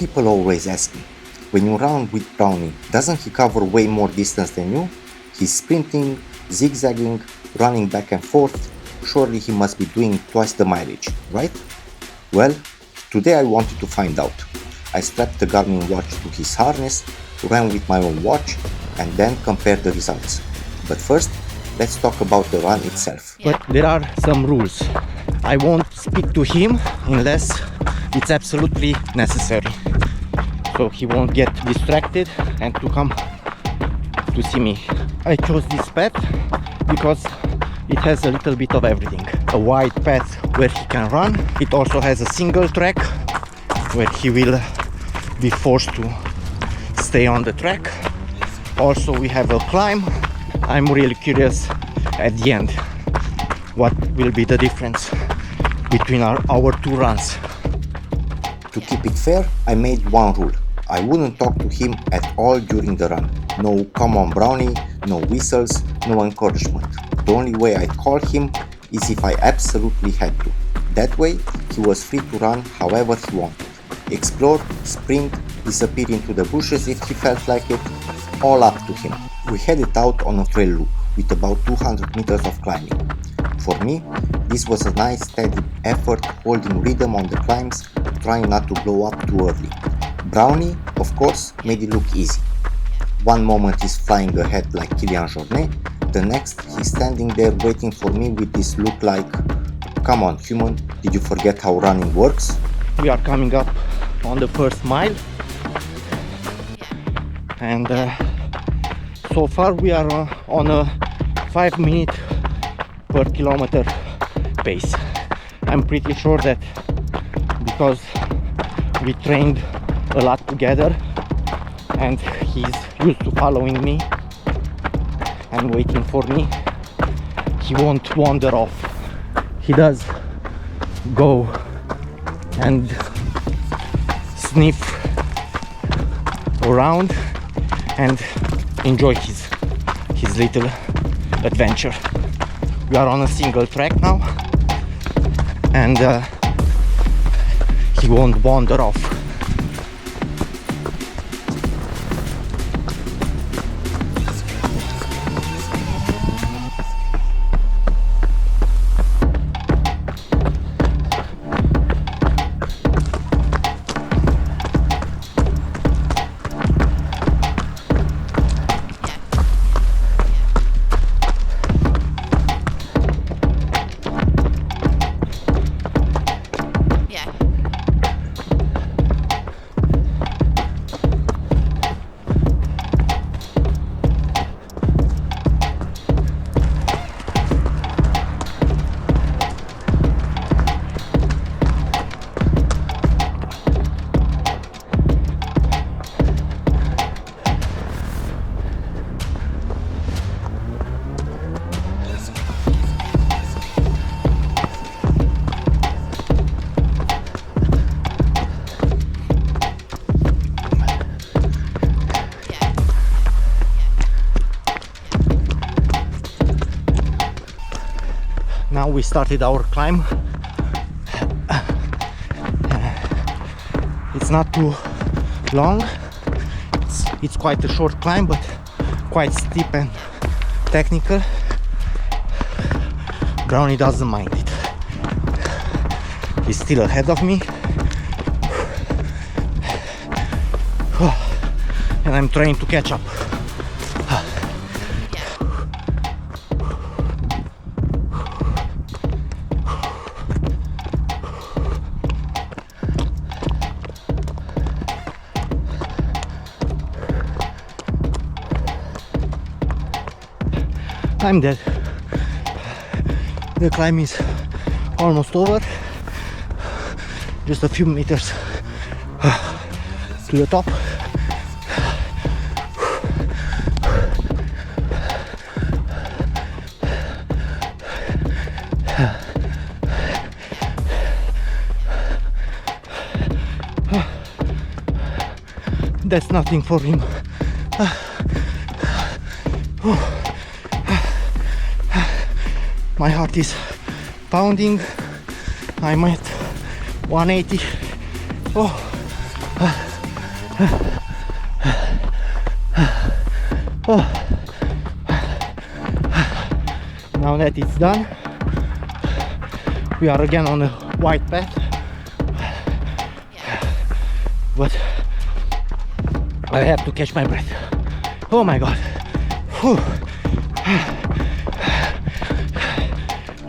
People always ask me, when you run with Brownie, doesn't he cover way more distance than you? He's sprinting, zigzagging, running back and forth. Surely he must be doing twice the mileage, right? Well, today I wanted to find out. I strapped the Garmin watch to his harness, ran with my own watch, and then compared the results. But first, let's talk about the run itself. But there are some rules. I won't speak to him unless it's absolutely necessary. So he won't get distracted and to come to see me. I chose this path because it has a little bit of everything. A wide path where he can run. It also has a single track where he will be forced to stay on the track. Also we have a climb. I'm really curious at the end what will be the difference between our two runs. To keep it fair, I made one rule. I wouldn't talk to him at all during the run. No "come on Brownie", no whistles, no encouragement. The only way I'd call him is if I absolutely had to. That way, he was free to run however he wanted. Explore, sprint, disappear into the bushes if he felt like it, all up to him. We headed out on a trail loop with about 200 meters of climbing. For me, this was a nice steady effort holding rhythm on the climbs, trying not to blow up too early. Brownie, of course, made it look easy. One moment he's flying ahead like Kilian Jornet, the next he's standing there waiting for me with this look like, come on human, did you forget how running works? We are coming up on the first mile and so far we are on a 5 minute per kilometer pace. I'm pretty sure that because we trained a lot together and he's used to following me and waiting for me, he won't wander off. He does go and sniff around and enjoy his little adventure. We are on a single track now and he won't wander off. Now we started our climb. It's not too long. It's quite a short climb, but quite steep and technical. Brownie doesn't mind it. He's still ahead of me. And I'm trying to catch up. I'm dead. The climb is almost over. Just a few meters to the top. That's nothing for him. My heart is pounding. I'm at 180. Oh. Oh. Now that it's done, we are again on a white path, but I have to catch my breath. Oh my god. Whew.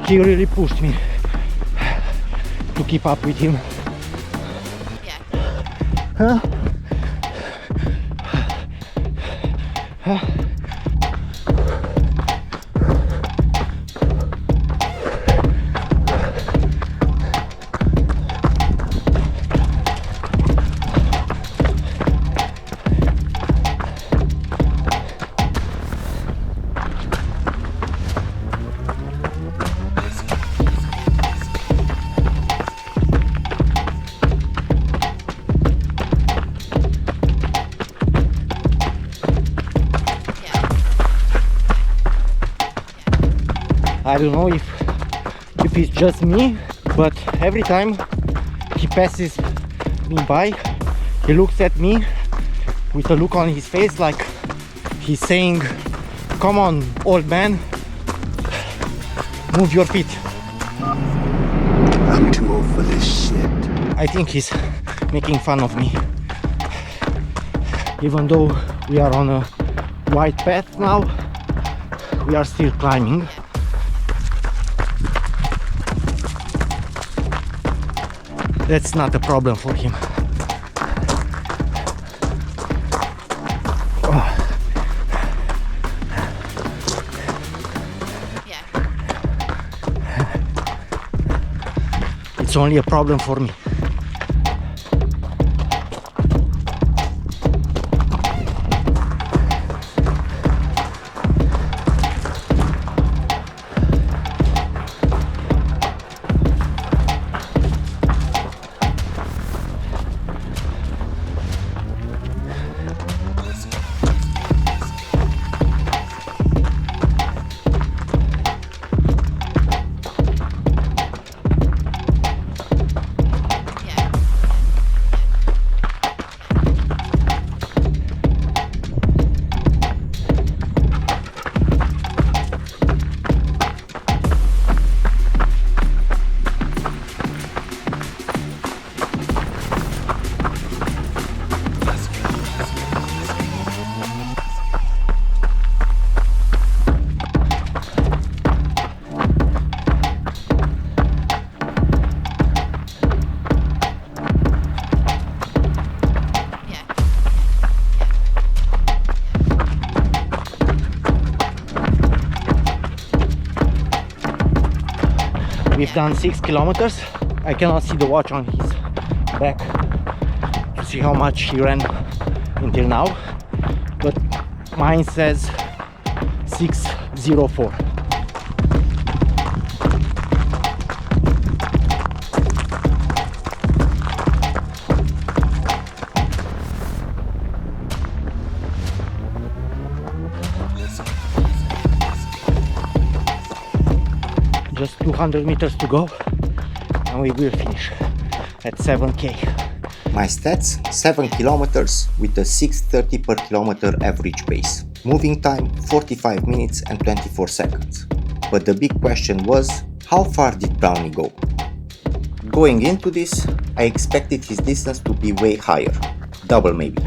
He really pushed me to keep up with him. Huh? I don't know if it's just me, but every time he passes me by, he looks at me with a look on his face like he's saying, "Come on, old man, move your feet." I'm too old for this shit. I think he's making fun of me. Even though we are on a white path now, we are still climbing. That's not a problem for him. Oh. It's only a problem for me. We've done 6 kilometers. I cannot see the watch on his back to see how much he ran until now, but mine says 6:04. Just 200 meters to go and we will finish at 7k. My stats, 7 kilometers with a 6:30 per kilometer average pace. Moving time 45 minutes and 24 seconds. But the big question was, how far did Brownie go? Going into this, I expected his distance to be way higher, double maybe,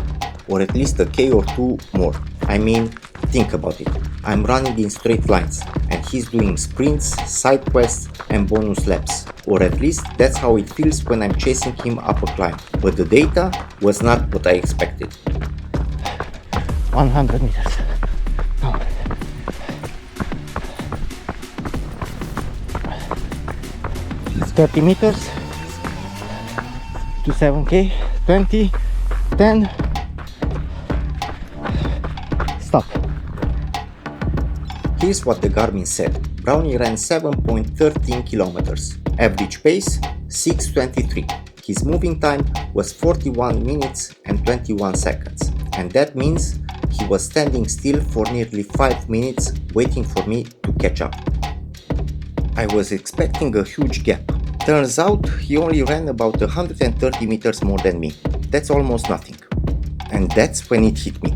or at least a k or two more. I mean, think about it. I'm running in straight lines and he's doing sprints, side quests and bonus laps. Or at least that's how it feels when I'm chasing him up a climb. But the data was not what I expected. 100 meters. No. It's 30 meters to 7k, 20, 10, stop. Here's what the Garmin said. Brownie ran 7.13 kilometers. Average pace 6:23. His moving time was 41 minutes and 21 seconds. And that means he was standing still for nearly 5 minutes waiting for me to catch up. I was expecting a huge gap. Turns out he only ran about 130 meters more than me. That's almost nothing. And that's when it hit me.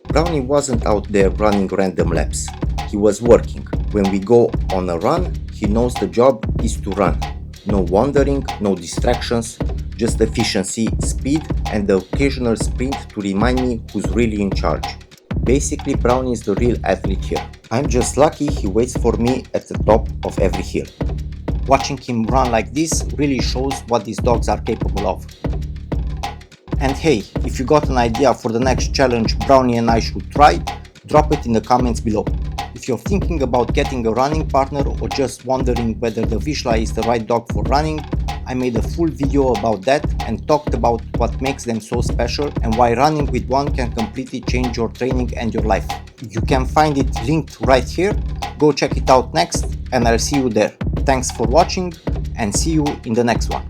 Brownie wasn't out there running random laps. He was working. When we go on a run, he knows the job is to run. No wandering, no distractions, just efficiency, speed, and the occasional sprint to remind me who's really in charge. Basically, Brownie is the real athlete here. I'm just lucky he waits for me at the top of every hill. Watching him run like this really shows what these dogs are capable of. And hey, if you got an idea for the next challenge Brownie and I should try, drop it in the comments below. If you're thinking about getting a running partner or just wondering whether the Vizsla is the right dog for running, I made a full video about that and talked about what makes them so special and why running with one can completely change your training and your life. You can find it linked right here. Go check it out next and I'll see you there. Thanks for watching and see you in the next one.